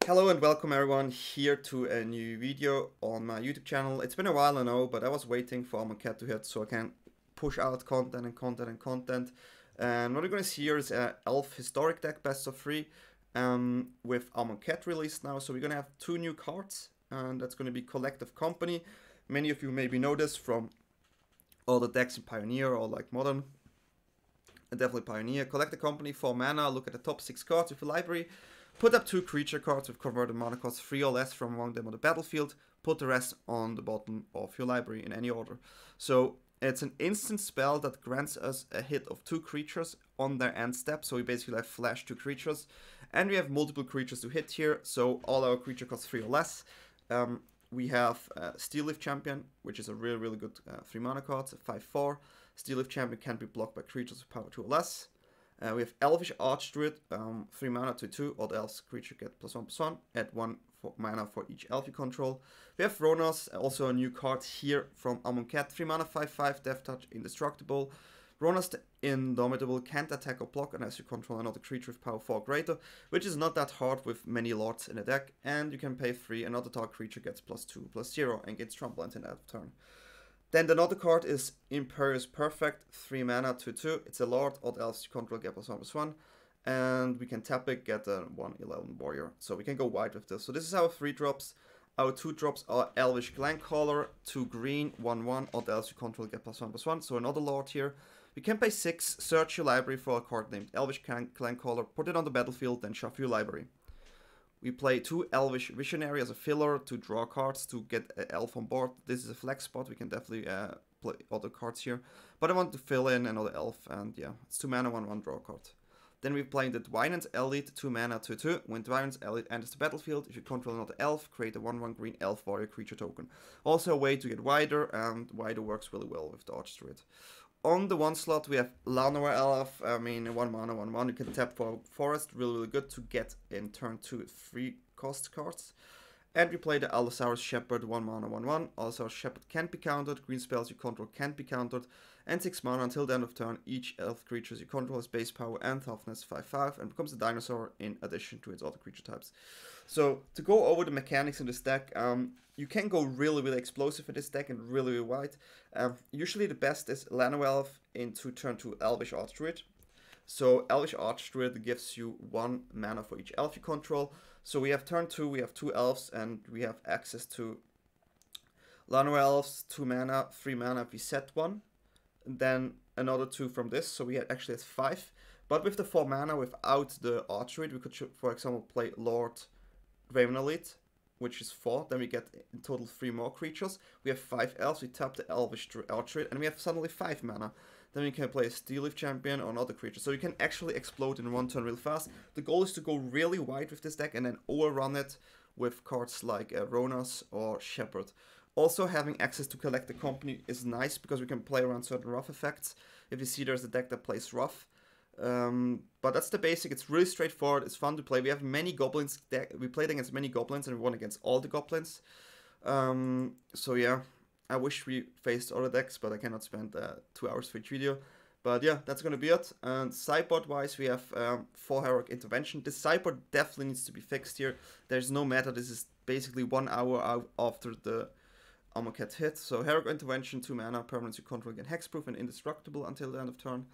Hello and welcome everyone here to a new video on my YouTube channel. It's been a while, I know, but I was waiting for Amonkhet to hit so I can push out content and content and content. And what we're going to see here is an Elf Historic deck best of 3 with Amonkhet released now. So we're going to have 2 new cards, and that's going to be Collective Company. Many of you maybe know this from all the decks in Pioneer or like Modern. And definitely Pioneer. Collective Company, 4 mana, look at the top 6 cards of your library. Put up 2 creature cards with converted mana cost 3 or less from among them on the battlefield. Put the rest on the bottom of your library in any order. So it's an instant spell that grants us a hit of 2 creatures on their end step. So we basically have flash 2 creatures. And we have multiple creatures to hit here. So all our creature costs 3 or less. We have Steel Leaf Champion, which is a really good 3 mana card, 5/4. Steel Leaf Champion can be blocked by creatures with power 2 or less. We have Elvish Archdruid, 3 mana 2/2, all the elves creature get +1/+1, add 1 mana for each elf you control. We have Rhonas, also a new card here from Amonkhet, 3 mana 5/5, Death Touch, indestructible. Rhonas the Indomitable can't attack or block unless you control another creature with power 4 or greater, which is not that hard with many lords in the deck, and you can pay 3, another target creature gets +2/+0 and gets trample until end of turn. Then another card is Imperious Perfect, 3 mana 2/2. It's a Lord, all elves you control get +1/+1. And we can tap it, get a 1/11 warrior. So we can go wide with this. So this is our 3 drops. Our 2 drops are Elvish Clancaller, 2 green, 1/1, all elves you control get +1/+1. So another Lord here. We can pay 6, search your library for a card named Elvish Clancaller, put it on the battlefield, then shuffle your library. We play 2 Elvish Visionary as a filler to draw cards to get an elf on board. This is a flex spot, we can definitely play other cards here. But I want to fill in another elf, and yeah, it's 2 mana, 1/1 draw card. Then we're playing the Dwynen's Elite, 2 mana, 2/2. When Dwynen's Elite enters the battlefield, if you control another elf, create a 1/1 green elf warrior creature token. Also a way to get wider, and wider works really well with the Archdruid. On the 1 slot, we have Llanowar Elves, 1 mana, 1/1. You can tap for Forest, really good to get in turn 2 3 cost cards. And we play the Allosaurus Shepherd, 1 mana, 1/1. Allosaurus Shepherd can't be countered, green spells you control can't be countered, and 6 mana until the end of turn. Each elf creature you control has base power and toughness 5/5 and becomes a dinosaur in addition to its other creature types. So to go over the mechanics in this deck, you can go really explosive in this deck and really wide. Usually the best is Llanowar Elf into turn 2 Elvish Archdruid. So Elvish Archdruid gives you 1 mana for each elf you control. So we have turn 2, we have 2 elves, and we have access to Llanowar Elves, 2 mana, 3 mana if we set 1. And then another 2 from this, so we actually have 5. But with the 4 mana without the Archdruid, we could, for example, play Lord Raven Elite, which is 4. Then we get in total 3 more creatures. We have 5 elves, we tap the Elvish Archdruid, and we have suddenly 5 mana. Then we can play a Steel Leaf Champion or another creature. So you can actually explode in 1 turn real fast. The goal is to go really wide with this deck and then overrun it with cards like Rhonas or Shepherd. Also, having access to Collective Company is nice because we can play around certain rough effects. If you see there's a deck that plays rough. But that's the basic. It's really straightforward. It's fun to play. We have many goblins. We played against many goblins and we won against all the goblins. So yeah. I wish we faced other decks, but I cannot spend 2 hours for each video. But yeah, that's gonna be it. And sideboard wise, we have 4 Heroic Intervention. This sideboard definitely needs to be fixed here. There's no meta. This is basically 1 hour after the Amonkhet hit. So Heroic Intervention, 2 mana, permanents you control get hexproof and indestructible until the end of turn.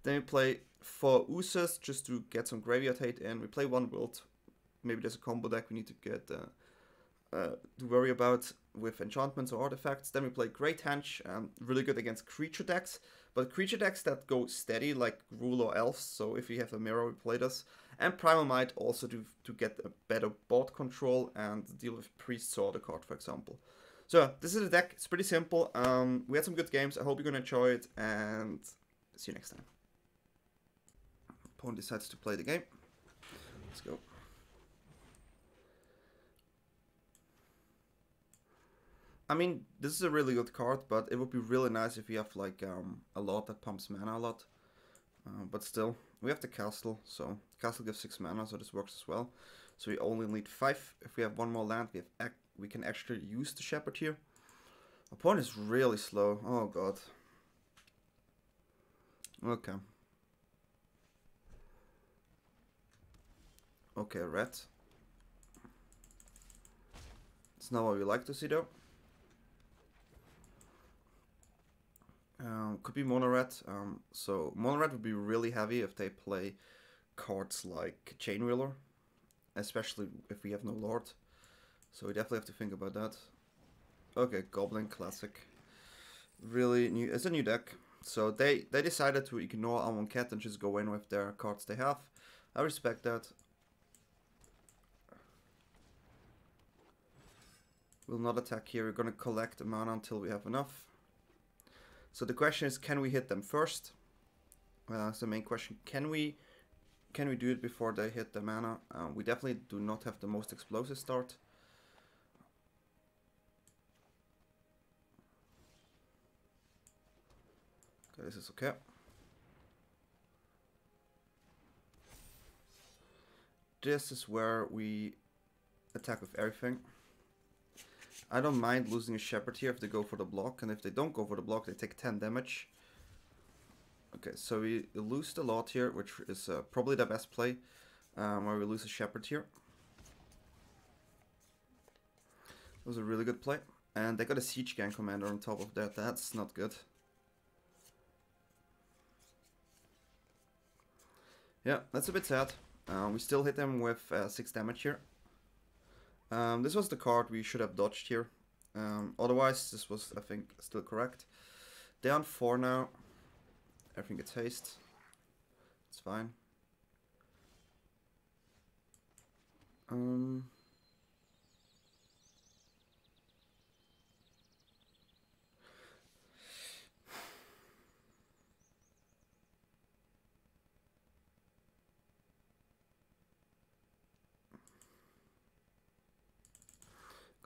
Then we play 4 Oozes just to get some graveyard hate in. We play 1 Wilt. Maybe there's a combo deck we need to get to worry about with enchantments or artifacts. Then we play Great Henge, really good against creature decks, but creature decks that go steady like Rule or Elves, so if you have a mirror we play this. And Primal Might also to get a better board control and deal with Priest's Order card, for example. So this is the deck, it's pretty simple. We had some good games, I hope you're gonna enjoy it, and see you next time. Opponent decides to play the game. Let's go. I mean, this is a really good card, but it would be really nice if you have like a lot that pumps mana a lot. But still, we have the castle, so castle gives 6 mana, so this works as well. So we only need 5. If we have 1 more land, we can actually use the Shepherd here. Opponent is really slow. Oh god. Okay. Okay, red. It's not what we like to see though. Could be mono red. So mono red would be really heavy if they play cards like Chain Wheeler, especially if we have no Lord. So we definitely have to think about that. Okay, Goblin Classic. Really new. It's a new deck. So they decided to ignore Amonkhet and just go in with their cards they have. I respect that. We'll not attack here. We're gonna collect the mana until we have enough. So the question is, can we hit them first? That's the main question. Can we do it before they hit the mana? We definitely do not have the most explosive start. Okay, this is okay. This is where we attack with everything. I don't mind losing a Shepherd here if they go for the block, and if they don't go for the block, they take 10 damage. Okay, so we lose the Lord here, which is probably the best play, where we lose a Shepherd here. It was a really good play. And they got a Siege Gang Commander on top of that. That's not good. Yeah, that's a bit sad. We still hit them with 6 damage here. This was the card we should have dodged here. Otherwise, this was, I think, still correct. They're on 4 now. Everything gets haste. It's fine. Gonna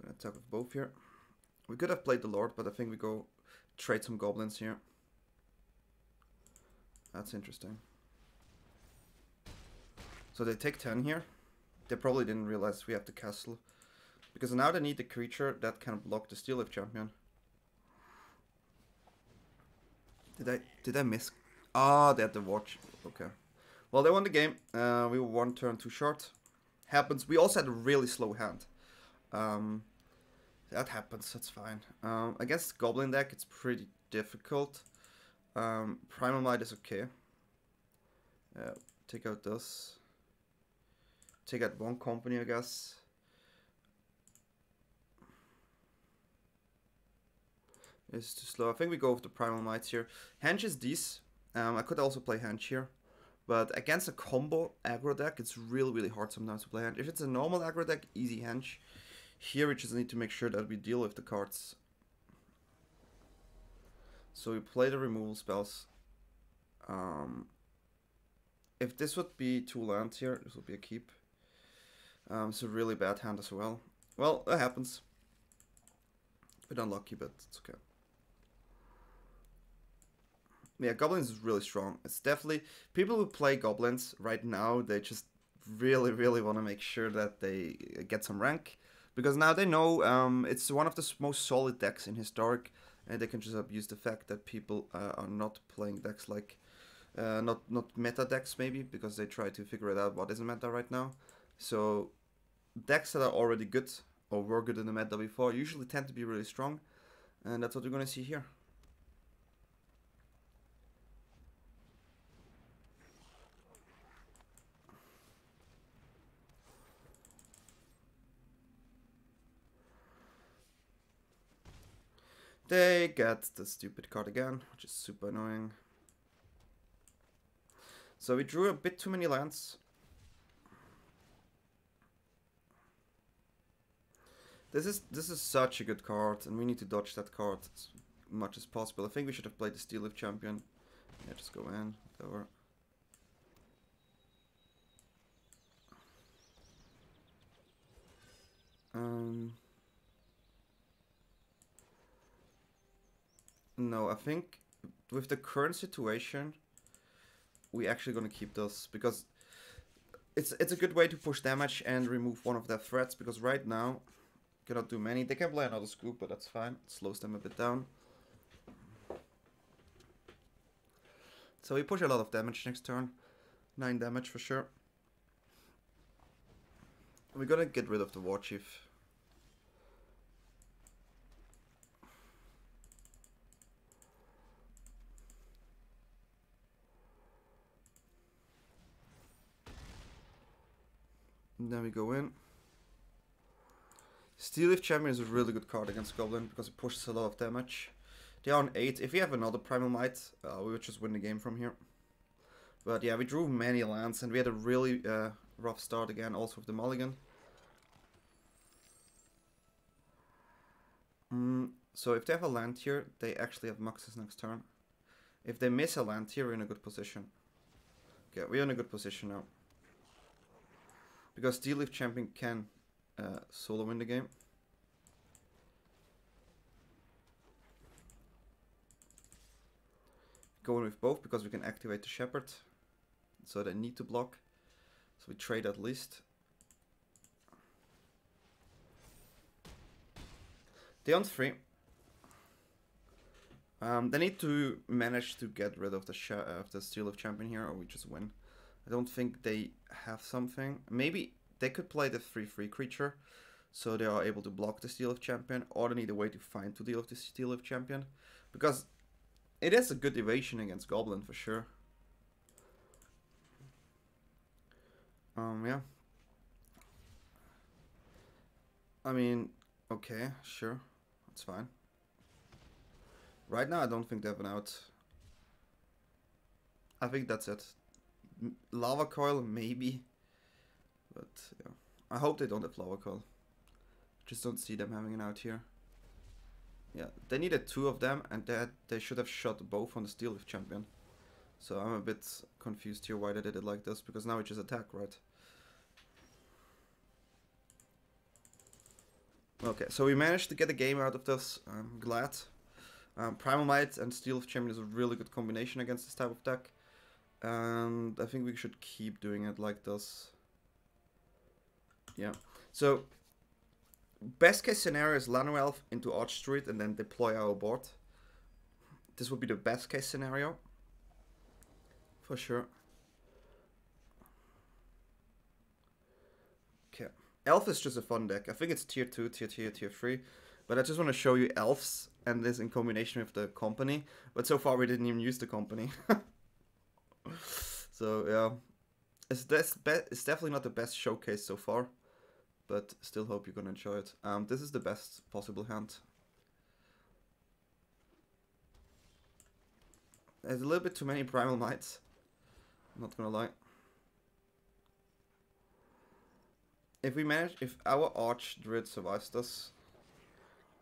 attack with both here. We could have played the Lord, but I think we go trade some goblins here. That's interesting. So they take 10 here. They probably didn't realize we have the castle. Because now they need the creature that can block the Steel Leaf Champion. Did I miss? Ah, they had the watch. Okay. Well, they won the game. We were 1 turn too short. Happens. We also had a really slow hand. That happens. That's fine. Against Goblin deck, it's pretty difficult. Primal Might is okay. Take out this. Take out one company, I guess. It's too slow. I think we go with the Primal Might here. Henge is this. I could also play Henge here. But against a combo aggro deck, it's really, really hard sometimes to play Henge. If it's a normal aggro deck, easy Henge. Here we just need to make sure that we deal with the cards. So we play the removal spells. If this would be 2 lands here, this would be a keep. It's a really bad hand as well. Well, that happens. A bit unlucky, but it's okay. Yeah, Goblins is really strong. It's definitely... People who play Goblins right now, they just really, really want to make sure that they get some rank. Because now they know it's one of the most solid decks in Historic. And they can just abuse the fact that people are not playing decks like... not meta decks maybe, because they try to figure it out what is a meta right now. So decks that are already good, or were good in the meta before, usually tend to be really strong. And that's what we're going to see here. They get the stupid card again, which is super annoying. So we drew a bit too many lands. This is such a good card, and we need to dodge that card as much as possible. I think we should have played the Steel Leaf Champion. Yeah, just go in, whatever. No, I think with the current situation, we're actually gonna keep this, because it's a good way to push damage and remove one of their threats, because right now cannot do many. They can play another scoop, but that's fine. It slows them a bit down. So we push a lot of damage next turn. 9 damage for sure. We're gonna get rid of the War Chief. And then we go in. Steelleaf Champion is a really good card against Goblin because it pushes a lot of damage. They are on 8. If we have another Primal Might, we would just win the game from here. But yeah, we drew many lands and we had a really rough start again, also with the mulligan. So if they have a land here, they actually have Muxus next turn. If they miss a land here, we're in a good position. Okay, we're in a good position now. Because Steelleaf Champion can solo win the game. Going with both because we can activate the Shepherd. So they need to block. So we trade at least. They on 3. They need to manage to get rid of the Steelleaf Champion here, or we just win. I don't think they have something. Maybe they could play the 3/3 creature, so they are able to block the Steelleaf Champion, or they need a way to find to deal with the Steelleaf Champion, because it is a good evasion against Goblin for sure. Yeah. I mean, okay, sure, that's fine. Right now, I don't think they have an out. I think that's it. Lava Coil, maybe. But, yeah. I hope they don't have Lava Coil. Just don't see them having an out here. Yeah, they needed 2 of them, and they should have shot both on the Steelleaf Champion. So I'm a bit confused here why they did it like this, because now we just attack, right? Okay, so we managed to get a game out of this. I'm glad. Primal Might and Steelleaf Champion is a really good combination against this type of deck. And I think we should keep doing it like this. Yeah. So, best case scenario is Llanowar Elf into Archdruid and then deploy our board. This would be the best case scenario. For sure. Okay. Elf is just a fun deck. I think it's tier 2, tier 3. But I just want to show you Elves and this in combination with the company. But so far we didn't even use the company. So yeah. It's definitely not the best showcase so far. But still hope you're gonna enjoy it. This is the best possible hand. There's a little bit too many Primal Mights. I'm not gonna lie. If our Archdruid survives this,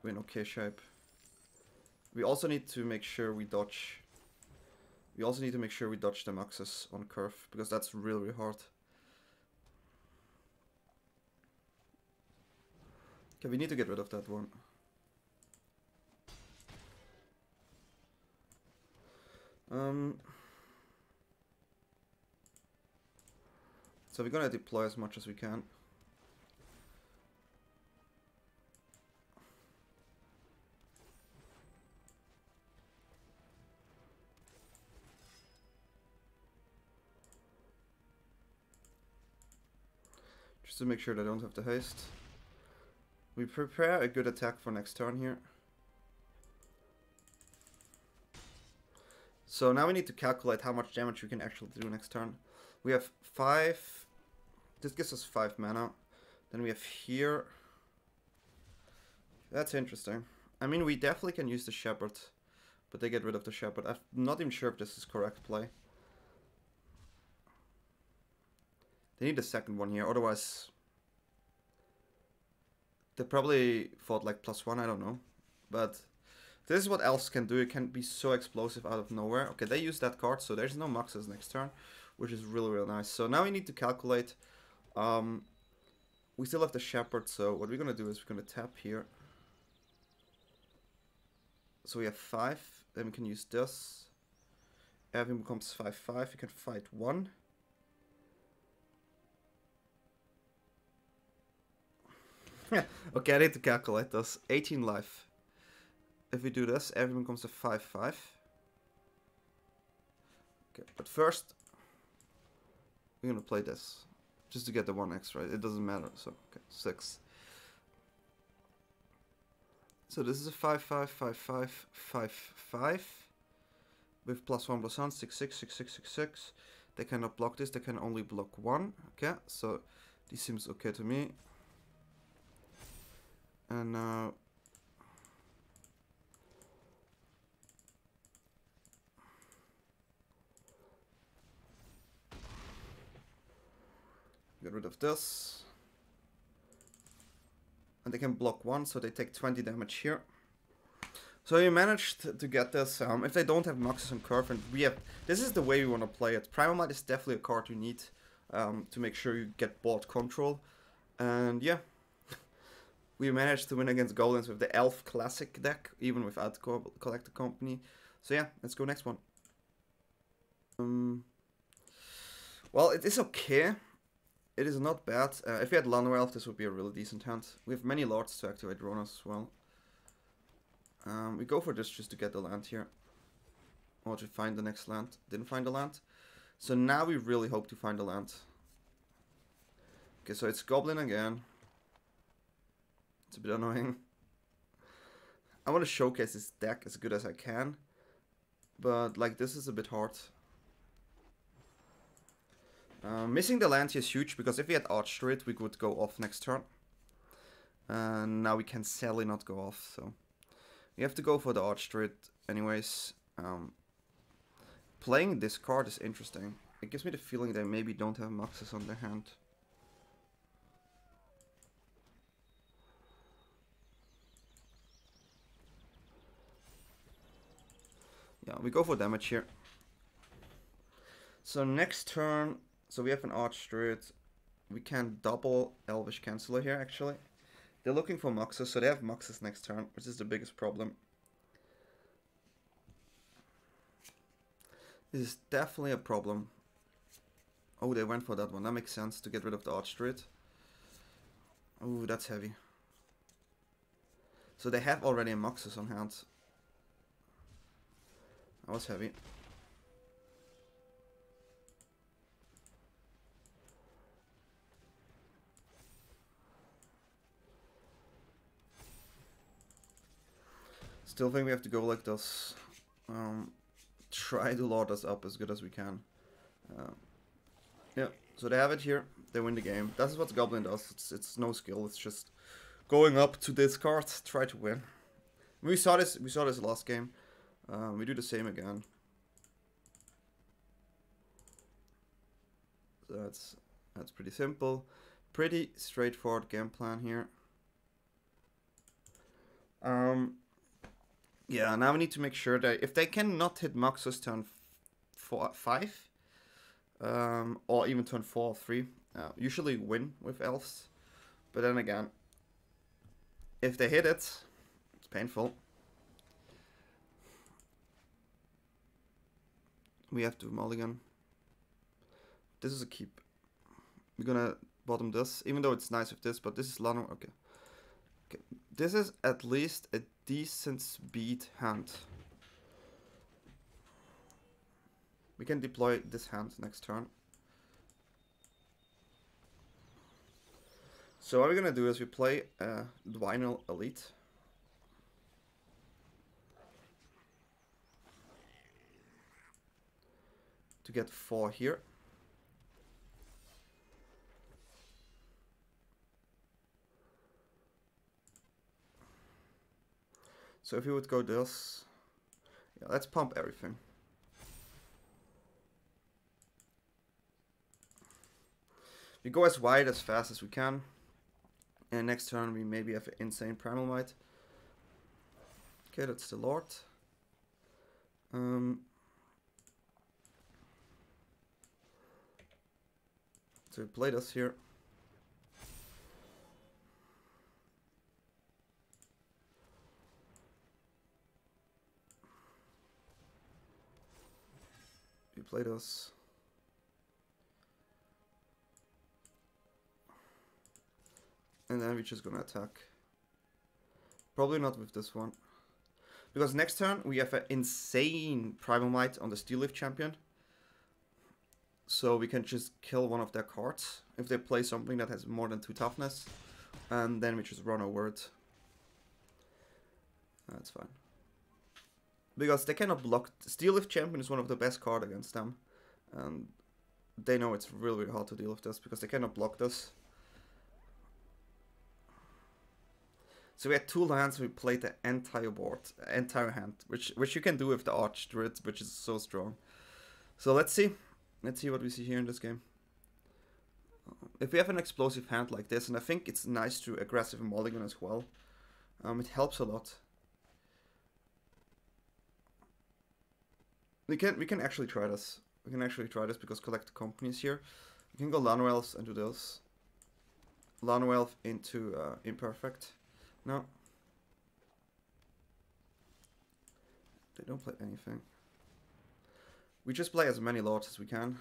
we're in okay shape. We also need to make sure we dodge. We also need to make sure we dodge the Muxus on curve, because that's really, really hard. Okay, we need to get rid of that one. So we're gonna deploy as much as we can. Just to make sure they don't have the haste. We prepare a good attack for next turn here. So now we need to calculate how much damage we can actually do next turn. We have 5. This gives us 5 mana. Then we have here. That's interesting. I mean, we definitely can use the Shepherd, but they get rid of the Shepherd. I'm not even sure if this is correct play. They need a second one here, otherwise they probably fought like +1, I don't know. But this is what Elves can do. It can be so explosive out of nowhere. Okay, they use that card, so there's no Muxus next turn, which is really, really nice. So now we need to calculate. We still have the Shepherd, so what we're going to do is we're going to tap here. So we have 5, then we can use this. Everything becomes 5/5, we can fight 1. Okay, I need to calculate this. 18 life. If we do this, everyone comes to 5/5. Okay, but first we're gonna play this just to get the 1 extra. It doesn't matter. So okay, 6. So this is a 5/5, 5/5, 5/5 with +1/+1, 6/6, 6/6, 6/6. They cannot block this. They can only block 1. Okay, so This seems okay to me. And now get rid of this. And they can block one, so they take 20 damage here. So you managed to get this. If they don't have Moxes on curve, and we have, this is the way we want to play it. Primal Might is definitely a card you need to make sure you get board control. And yeah, we managed to win against goblins with the Elf Classic deck, even without Collector Company. So yeah, let's go next one. Well, it is okay. It is not bad. If we had Llanowar Elves, this would be a really decent hand. We have many lords to activate Rhonas as well. We go for this just to get the land here. Or to find the next land. Didn't find the land. So now we really hope to find the land. Okay, so it's Goblin again. It's a bit annoying. I want to showcase this deck as good as I can. But like this is a bit hard. Missing the land here is huge, because if we had Archdruid, we would go off next turn. And now we can sadly not go off, so we have to go for the Archdruid anyways. Playing this card is interesting. It gives me the feeling they maybe don't have Moxes on their hand. Yeah, we go for damage here. So next turn, so we have an Archdruid. We can double Elvish Clancaller here actually. They're looking for Moxes, so they have Moxes next turn, which is the biggest problem. This is definitely a problem. Oh, they went for that one. That makes sense to get rid of the Archdruid. Oh, that's heavy. So they have already a Moxes on hand. That was heavy. Still think we have to go like this. Try to lord us up as good as we can. Yeah, so they have it here. They win the game. That's what Goblin does. It's no skill. It's just going up to discard, try to win. We saw this last game. We do the same again. So that's pretty simple. Pretty straightforward game plan here. Yeah, now we need to make sure that if they cannot hit Moxes turn 5, or even turn 4 or 3, usually win with Elves. But then again, if they hit it, it's painful. We have to mulligan. This is a keep. We're gonna bottom this, even though it's nice with this, but this is Llanowar. Okay. Okay. This is at least a decent speed hand. We can deploy this hand next turn. So what we're gonna do is we play Dwynen Elite. To get 4 here. So if we would go this, yeah, let's pump everything. We go as wide as fast as we can. And next turn we maybe have an insane Primal Might. Okay, that's the Lord. So we play this here. We play this. And then we're just gonna attack. Probably not with this one. Because next turn we have an insane Primal Might on the Steel Leaf champion. So we can just kill one of their cards if they play something that has more than 2 toughness. And then we just run over it. That's fine. Because they cannot block. Steel Leaf champion is one of the best cards against them. And they know it's really, really hard to deal with this because they cannot block this. So we had 2 lands, we played the entire board, entire hand, which you can do with the Archdruid, which is so strong. So let's see what we see here in this game. If we have an explosive hand like this, and I think it's nice to aggressive mulligan as well, it helps a lot. We can actually try this. We can actually try this because collect the companies here. We can go Llanowar Elves and do this. Llanowar Elf into Imperfect. No. They don't play anything. We just play as many lords as we can.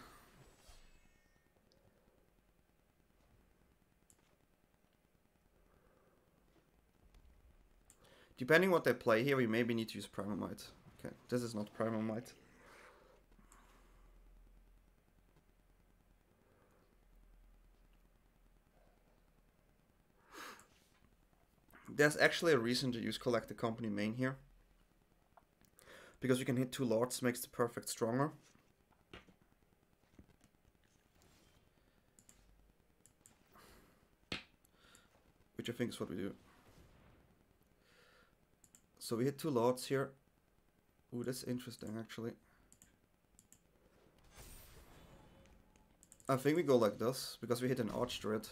Depending what they play here, we maybe need to use Primal Might. Okay, this is not Primal Might. There's actually a reason to use Collect the Company main here. Because you can hit 2 lords, makes the Perfect stronger. Which I think is what we do. So we hit 2 lords here. Ooh, that's interesting actually. I think we go like this, because we hit an Archdruid.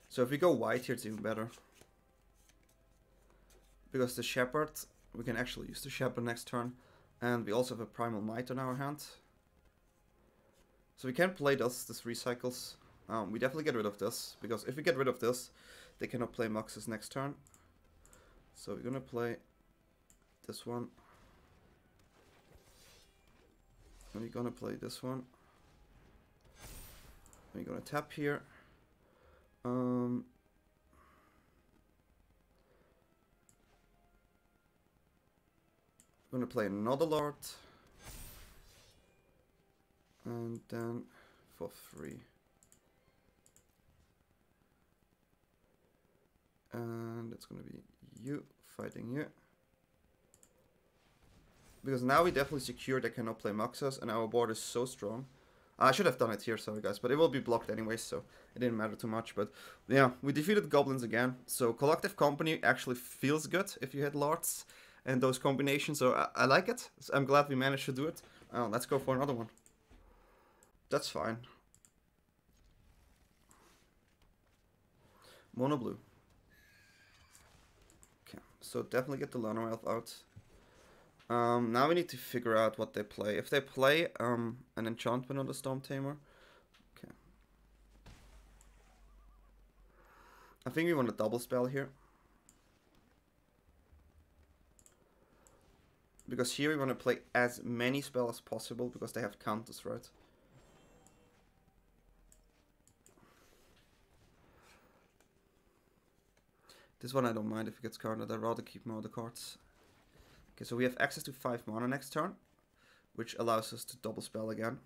So if we go white here, it's even better. Because the Shepherd, we can actually use the Shepherd next turn. And we also have a Primal Might on our hand. So we can play this 3 cycles. We definitely get rid of this, because if we get rid of this, they cannot play Moxes next turn. So we're gonna play this one. And we're gonna play this one. And we're gonna tap here. I'm gonna play another Lord. And then for 3. And it's gonna be you fighting you. Because now we definitely secure they cannot play Moxes, and our board is so strong. I should have done it here, sorry guys, but it will be blocked anyway, so it didn't matter too much. But yeah, we defeated Goblins again. So Collective Company actually feels good if you hit Lords and those combinations, so I like it. So I'm glad we managed to do it. Let's go for another one. That's fine. Mono blue. Okay, so definitely get the Llanowar Elf out. Now we need to figure out what they play. If they play an enchantment on the Storm Tamer, okay. I think we want a double spell here. Because here we want to play as many spells as possible because they have counters, right? This one I don't mind if it gets carded. I'd rather keep more of the cards. Okay, so we have access to 5 mana next turn, which allows us to double spell again.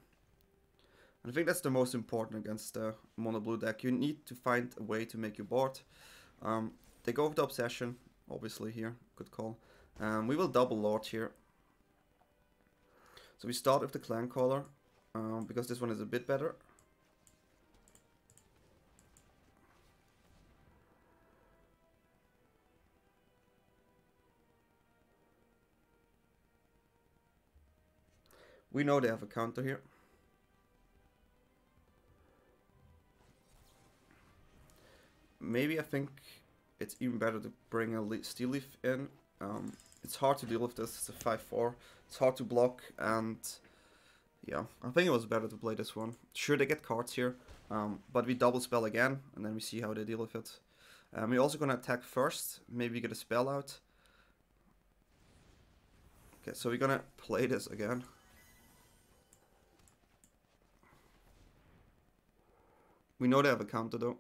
And I think that's the most important against the mono blue deck. You need to find a way to make your board. They go with the Obsession, obviously here, good call. We will double Lord here. So we start with the Clancaller, because this one is a bit better. We know they have a counter here. Maybe I think it's even better to bring a Steel Leaf in. It's hard to deal with this, it's a 5-4. It's hard to block, and yeah, I think it was better to play this one. Sure, they get cards here, but we double spell again, and then we see how they deal with it. We're also gonna attack first, maybe get a spell out. Okay, so we're gonna play this again. We know they have a counter though.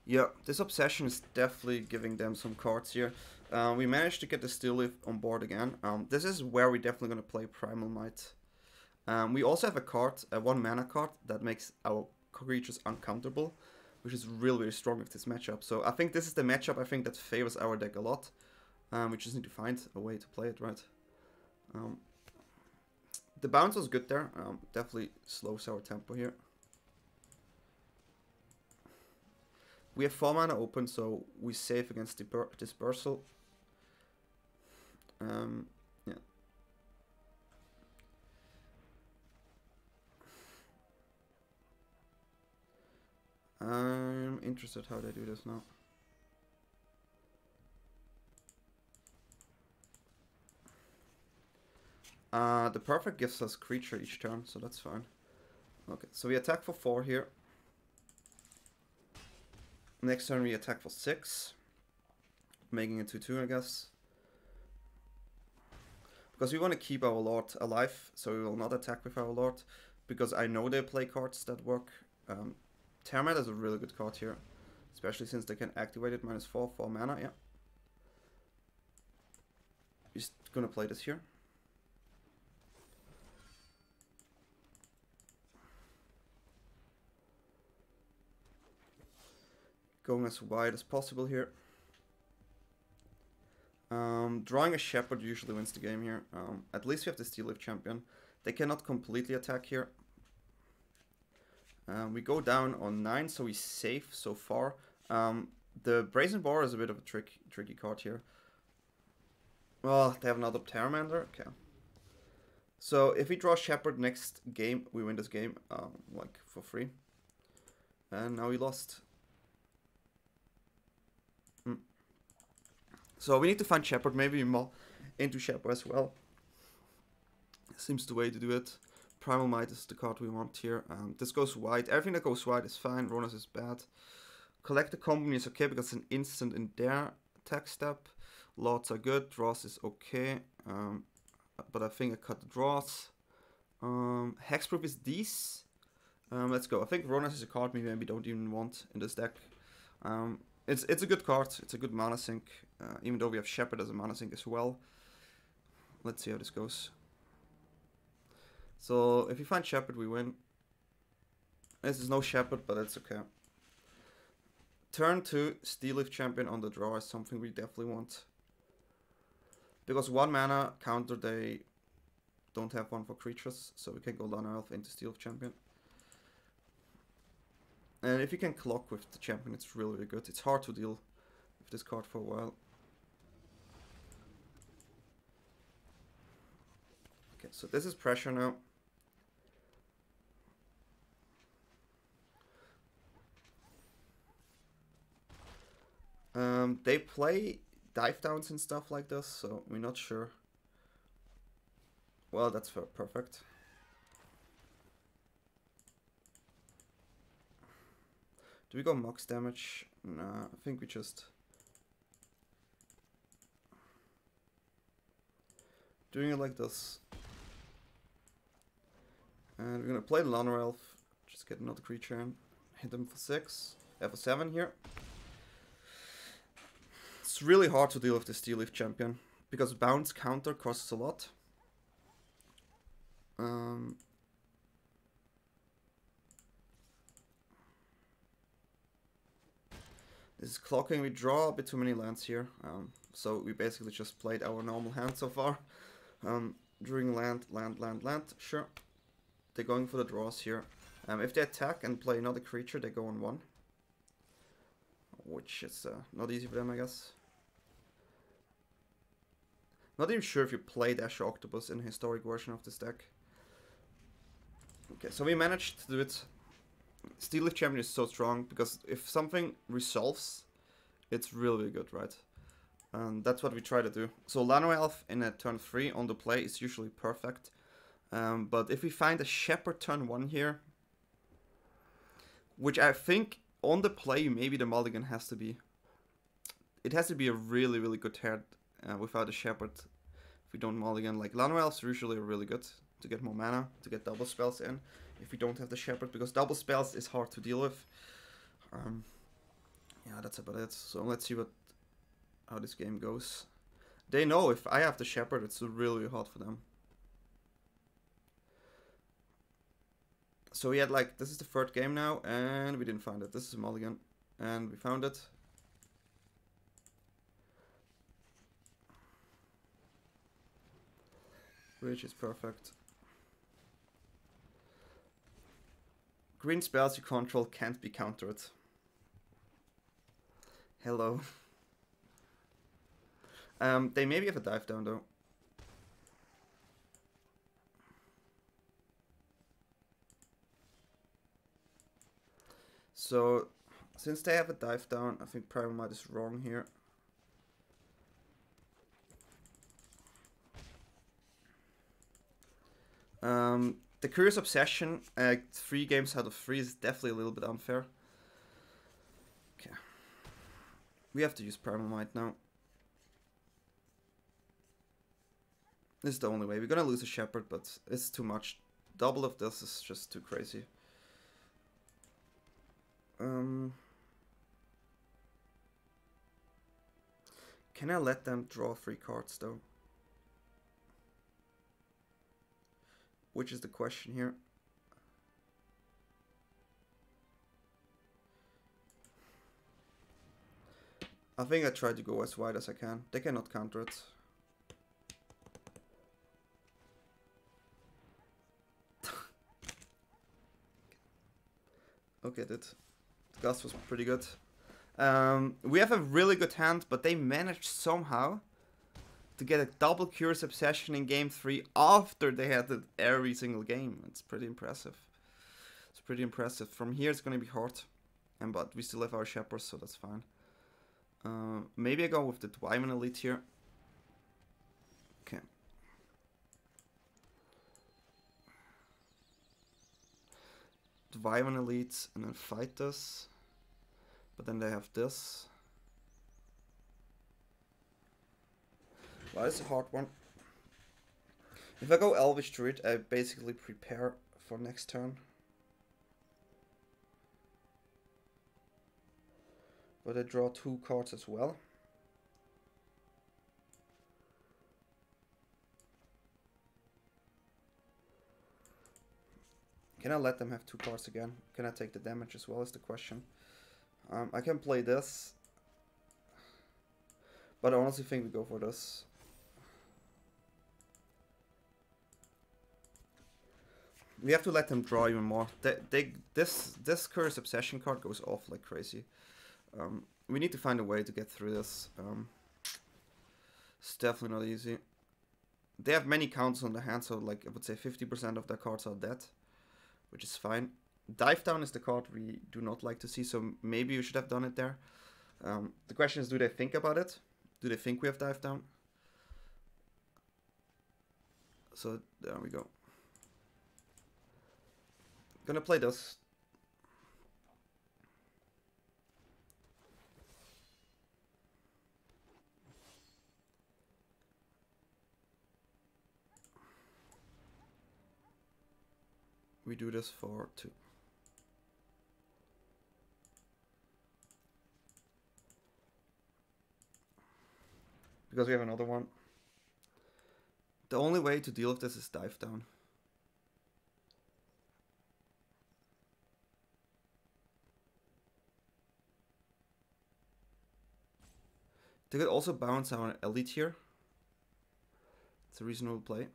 Yeah, this Obsession is definitely giving them some cards here. We managed to get the Steel Leaf on board again. This is where we're definitely going to play Primal Might. We also have a card, a 1 mana card, that makes our creatures uncounterable, which is really, really strong with this matchup. So I think this is the matchup I think that favors our deck a lot. We just need to find a way to play it right. The bounce was good there. Definitely slows our tempo here. We have 4 mana open, so we save against dispersal. Yeah. I'm interested how they do this now. The perfect gives us creature each turn, so that's fine. Okay, so we attack for 4 here. Next turn we attack for 6. Making it 2/2, I guess. Because we want to keep our Lord alive, so we will not attack with our Lord. Because I know they play cards that work. Termite is a really good card here. Especially since they can activate it -4 for mana, yeah. Just gonna play this here. Going as wide as possible here. Drawing a Shepherd usually wins the game here. At least we have the Steel Leaf Champion. They cannot completely attack here. We go down on 9, so we save so far. The Brazen Boar is a bit of a tricky card here. Well, they have another Pteramander. Okay. So if we draw Shepherd next game, we win this game, like for free. And now we lost. So we need to find Shepherd, maybe more into Shepherd as well. Seems the way to do it. Primal Might is the card we want here. This goes wide. Everything that goes wide is fine. Rhonas is bad. Collect the Company is okay because it's an instant in their attack step. Lords are good. Draws is okay. But I think I cut the draws. Hexproof is these. Let's go. I think Rhonas is a card maybe we don't even want in this deck. It's a good card. It's a good mana sink. Even though we have Shepherd as a mana sink as well. Let's see how this goes. So if we find Shepherd, we win. This is no Shepherd, but it's okay. Turn 2, Steel Leaf Champion on the draw is something we definitely want. Because 1 mana counter, they don't have one for creatures, so we can go Llanowar Elf into Steel Leaf Champion. And if you can clock with the champion, it's really, really good. It's hard to deal with this card for a while. Okay, so this is pressure now. They play dive downs and stuff like this, so we're not sure. Well, that's perfect. Do we go max damage? Nah, I think we just doing it like this. And we're gonna play the Llanowar Elf. Just get another creature in. Hit them for 6. For 7 here. It's really hard to deal with the Steel Leaf Champion because bounce counter costs a lot. This is clocking. We draw a bit too many lands here, so we basically just played our normal hand so far. Drawing land. Sure, they're going for the draws here. If they attack and play another creature, they go on 1, which is not easy for them, I guess. Not even sure if you play Dash Octopus in a historic version of this deck. Okay, so we managed to do it. Steel Leaf Champion is so strong because if something resolves, it's really good, right? And that's what we try to do. So Llanowar Elf in a turn 3 on the play is usually perfect. But if we find a Shepherd turn 1 here, which I think on the play maybe the mulligan has to be. It has to be a really, really good hand without a Shepherd. If we don't mulligan, like Llanowar Elves usually are really good to get more mana, to get double spells in. If we don't have the Shepherd, because double spells is hard to deal with. Yeah, that's about it. So let's see how this game goes. They know if I have the Shepherd, it's really hard for them. So we had like, this is the 3rd game now, and we didn't find it. This is a mulligan, and we found it. Which is perfect. Green spells you control can't be countered. Hello. They maybe have a dive down though. So, since they have a dive down, I think Primal Might is wrong here. The Curious Obsession, 3 games out of 3 is definitely a little bit unfair. Okay. We have to use Primal Might now. This is the only way. We're gonna lose a Shepherd, but it's too much. Double of this is just too crazy. Can I let them draw 3 cards though? Which is the question here. I think I try to go as wide as I can. They cannot counter it. Okay, dude. The Gust was pretty good. We have a really good hand, but they managed somehow to get a double Curious Obsession in game 3 after they had it every single game. It's pretty impressive. It's pretty impressive. From here it's gonna be hard. But we still have our Shepherds, so that's fine. Maybe I go with the Dwynen Elite here. Okay. Dwynen Elite and then fight this. But then they have this. Well, it's a hard one. If I go Elvish Druid, I basically prepare for next turn. But I draw 2 cards as well. Can I let them have 2 cards again? Can I take the damage as well is the question. I can play this. But I honestly think we go for this. We have to let them draw even more. This Curious Obsession card goes off like crazy. We need to find a way to get through this. It's definitely not easy. They have many counters on the hand, so like I would say 50% of their cards are dead, which is fine. Dive down is the card we do not like to see, so maybe you should have done it there. The question is, do they think about it? Do they think we have dive down? So there we go. Gonna play this. We do this for 2. Because we have another one. The only way to deal with this is dive down. They could also bounce our Elite here. It's a reasonable play.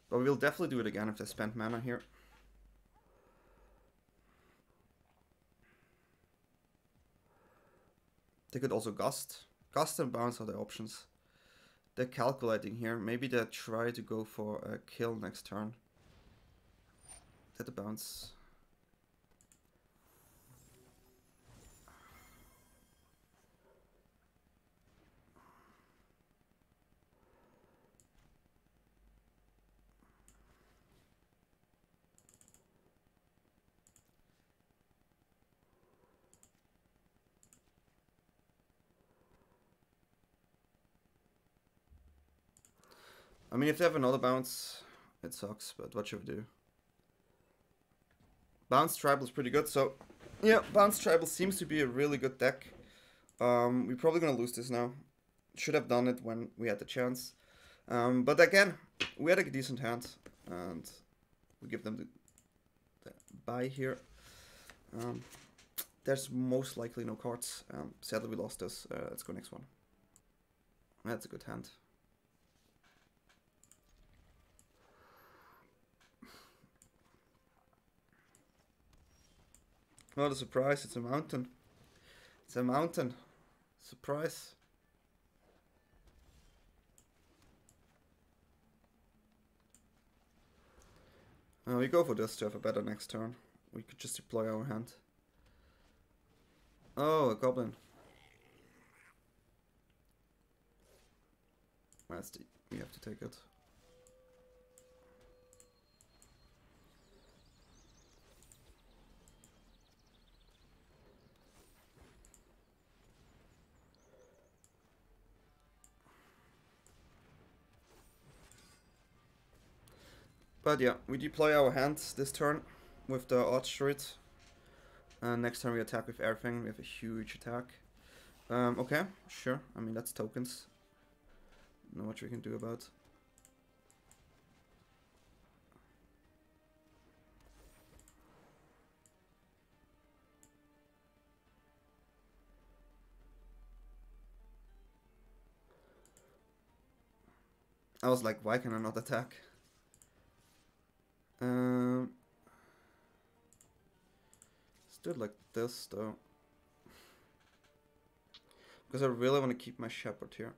But we'll definitely do it again if they spend mana here. They could also Gust. Gust and bounce are the options. They're calculating here. Maybe they try to go for a kill next turn. Get the bounce. I mean, if they have another bounce, it sucks, but what should we do? Bounce Tribal is pretty good, so yeah, Bounce Tribal seems to be a really good deck. We're probably gonna lose this now. Should have done it when we had the chance. But again, we had a decent hand, and we give them the buy here. There's most likely no cards. Sadly, we lost this. Let's go next one. That's a good hand. What a surprise, it's a mountain. It's a mountain. Surprise. We go for this to have a better next turn. We could just deploy our hand. Oh, a goblin. That's the, we have to take it. But yeah, we deploy our hands this turn with the Archdruid. And next turn we attack with everything. We have a huge attack. Okay, sure. I mean, that's tokens. Not much we can do about. I was like, why can I not attack? Let's do it like this though. Because I really want to keep my Shepherd here.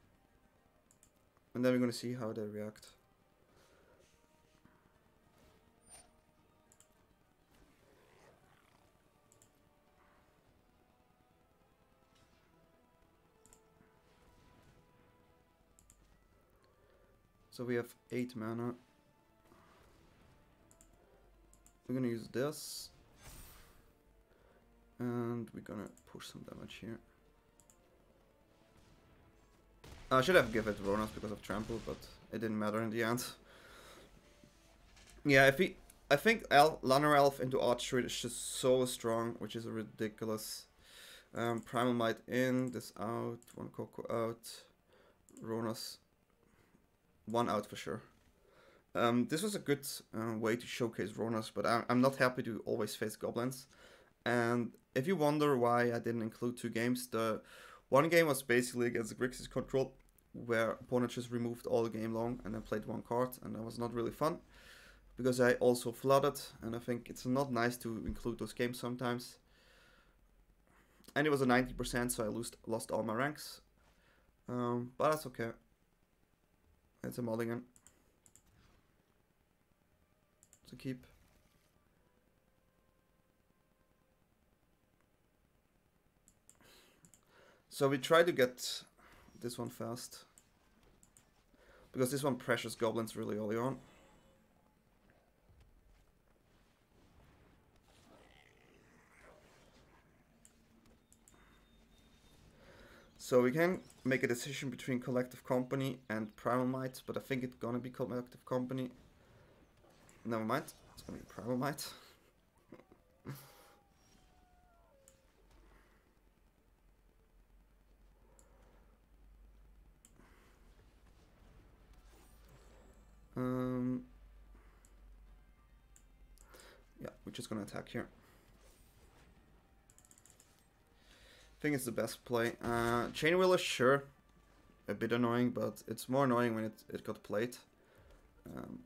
And then we're going to see how they react. So we have 8 mana. We're going to use this. And we're going to push some damage here. I should have given it Rhonas because of trample, but it didn't matter in the end. Yeah, I think Llanowar Elf into Archdruid is just so strong, which is ridiculous. Primal Might in, this out, 1 Coco out, Rhonas 1 out for sure. This was a good way to showcase Rhonas, but I'm not happy to always face goblins. And if you wonder why I didn't include 2 games, the one game was basically against Grixis control, where opponent just removed all game long and then played 1 card, and that was not really fun because I also flooded, and I think it's not nice to include those games sometimes. And it was a 90%, so I lost all my ranks, but that's okay. It's a mulligan to keep. So we try to get this one fast, because this one pressures goblins really early on. So we can make a decision between Collective Company and Primal Might, but I think it's gonna be Collective Company. Never mind, it's gonna be Primal Might. Yeah, we're just gonna attack here. I think it's the best play. Chain Wheeler, sure, a bit annoying, but it's more annoying when it got played.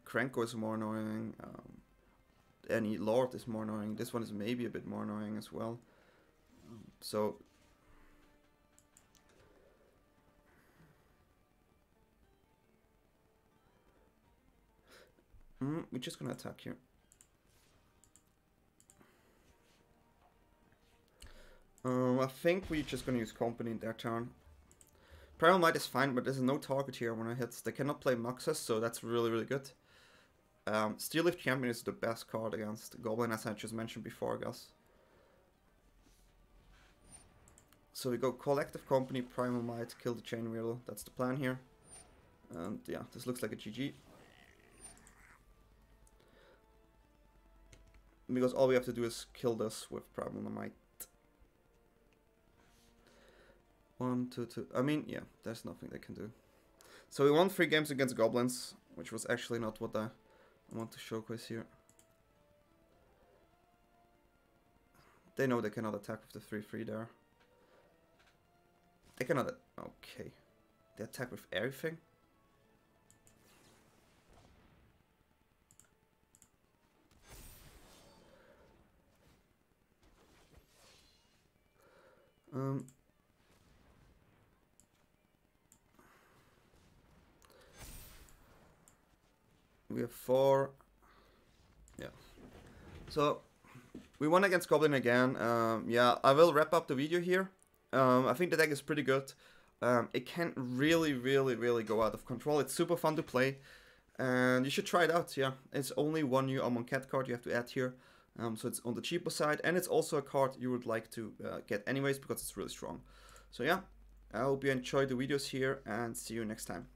Krenko is more annoying. Any Lord is more annoying. This one is maybe a bit more annoying as well. So we're just gonna attack here. I think we're just gonna use Company in their turn. Primal Might is fine, but there's no target here when I hit. They cannot play Muxus, so that's really good. Steel Leaf Champion is the best card against Goblin, as I just mentioned before, I guess. So we go Collective Company, Primal Might, kill the Chain Wheel. That's the plan here. And yeah, this looks like a GG. Because all we have to do is kill this with Primal Might. 1, 2, 2. I mean, yeah, there's nothing they can do. So we won 3 games against goblins, which was actually not what I want to showcase here. They know they cannot attack with the 3/3 there. They cannot. Okay. They attack with everything. We have 4. Yeah. So we won against Goblin again. Yeah, I will wrap up the video here. I think the deck is pretty good. It can really go out of control. It's super fun to play, and you should try it out. Yeah, it's only one new Amonkhet card you have to add here, so it's on the cheaper side, and it's also a card you would like to get anyways because it's really strong. So yeah, I hope you enjoyed the videos here, and see you next time.